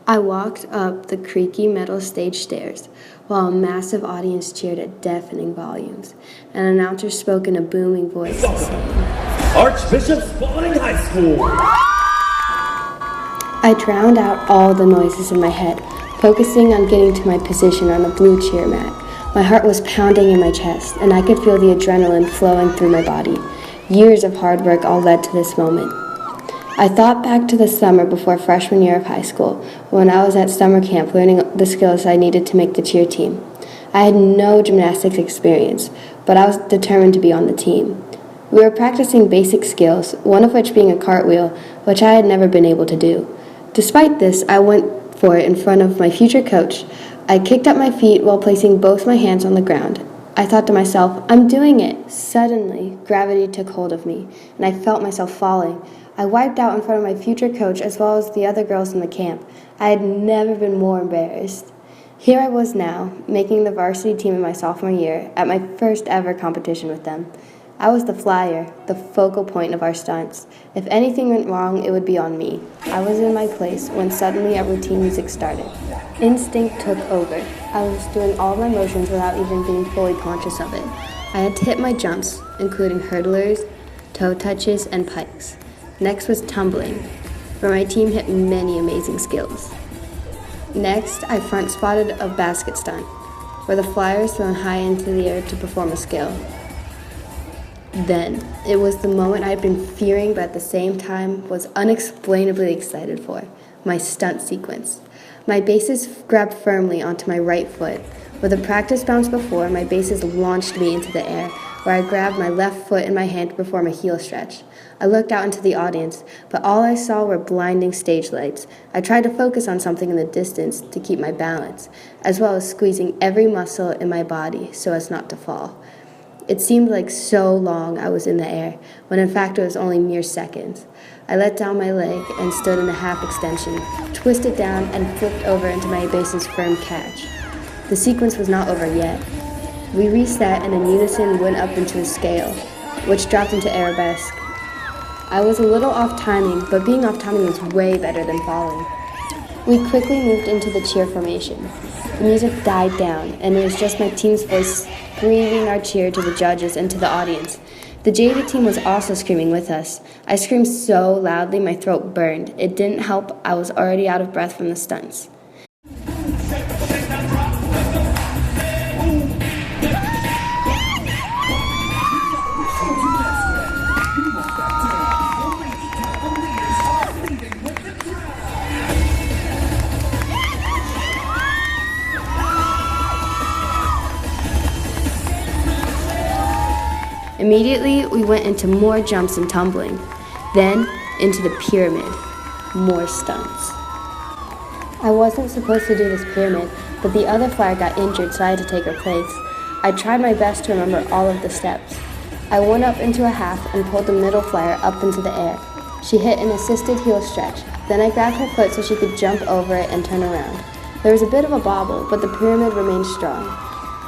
I walked up the creaky metal stage stairs while a massive audience cheered at deafening volumes. An announcer spoke in a booming voice saying, Archbishop Spalding High School! I drowned out all the noises in my head, focusing on getting to my position on the blue cheer mat. My heart was pounding in my chest, and I could feel the adrenaline flowing through my body. Years of hard work all led to this moment. I thought back to the summer before freshman year of high school, when I was at summer camp learning the skills I needed to make the cheer team. I had no gymnastics experience, but I was determined to be on the team. We were practicing basic skills, one of which being a cartwheel, which I had never been able to do. Despite this, I went for it in front of my future coach. I kicked up my feet while placing both my hands on the ground. I thought to myself, I'm doing it. Suddenly, gravity took hold of me, and I felt myself falling. I wiped out in front of my future coach as well as the other girls in the camp. I had never been more embarrassed. Here I was now, making the varsity team in my sophomore year at my first ever competition with them. I was the flyer, the focal point of our stunts. If anything went wrong, it would be on me. I was in my place when suddenly our routine music started. Instinct took over. I was doing all my motions without even being fully conscious of it. I had to hit my jumps, including hurdlers, toe touches, and pikes. Next was tumbling, where my team hit many amazing skills. Next, I front spotted a basket stunt, where the flyer is thrown high into the air to perform a skill. Then, it was the moment I had been fearing but at the same time was unexplainably excited for, my stunt sequence. My bases grabbed firmly onto my right foot. With a practice bounce before, my bases launched me into the air, where I grabbed my left foot in my hand to perform a heel stretch. I looked out into the audience, but all I saw were blinding stage lights. I tried to focus on something in the distance to keep my balance, as well as squeezing every muscle in my body so as not to fall. It seemed like so long I was in the air, when in fact it was only mere seconds. I let down my leg and stood in a half extension, twisted down and flipped over into my base's firm catch. The sequence was not over yet. We reset and in unison went up into a scale, which dropped into arabesque. I was a little off timing, but being off timing was way better than falling. We quickly moved into the cheer formation. The music died down, and it was just my team's voice breathing our cheer to the judges and to the audience. The JV team was also screaming with us. I screamed so loudly my throat burned. It didn't help, I was already out of breath from the stunts. Immediately, we went into more jumps and tumbling, then into the pyramid, more stunts. I wasn't supposed to do this pyramid, but the other flyer got injured, so I had to take her place. I tried my best to remember all of the steps. I went up into a half and pulled the middle flyer up into the air. She hit an assisted heel stretch. Then I grabbed her foot so she could jump over it and turn around. There was a bit of a bobble, but the pyramid remained strong.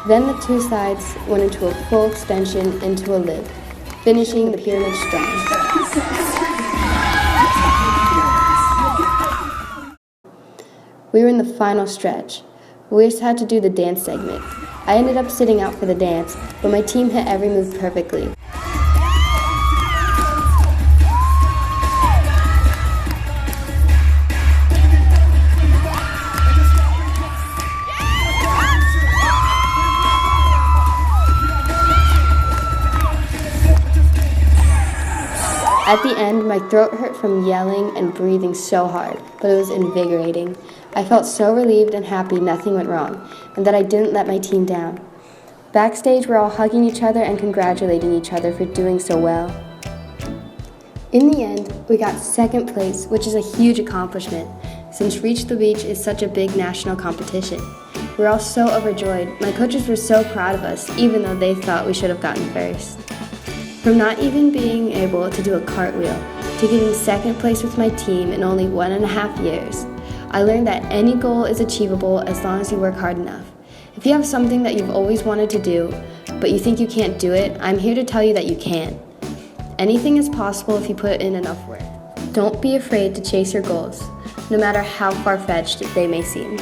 Then the two sides went into a full extension into a lid, finishing the pyramid strong. We were in the final stretch. We just had to do the dance segment. I ended up sitting out for the dance, but my team hit every move perfectly. At the end, my throat hurt from yelling and breathing so hard, but it was invigorating. I felt so relieved and happy nothing went wrong, and that I didn't let my team down. Backstage, we're all hugging each other and congratulating each other for doing so well. In the end, we got second place, which is a huge accomplishment, since Reach the Beach is such a big national competition. We're all so overjoyed. My coaches were so proud of us, even though they thought we should have gotten first. From not even being able to do a cartwheel to getting second place with my team in only 1.5 years, I learned that any goal is achievable as long as you work hard enough. If you have something that you've always wanted to do, but you think you can't do it, I'm here to tell you that you can. Anything is possible if you put in enough work. Don't be afraid to chase your goals. no matter how far-fetched they may seem.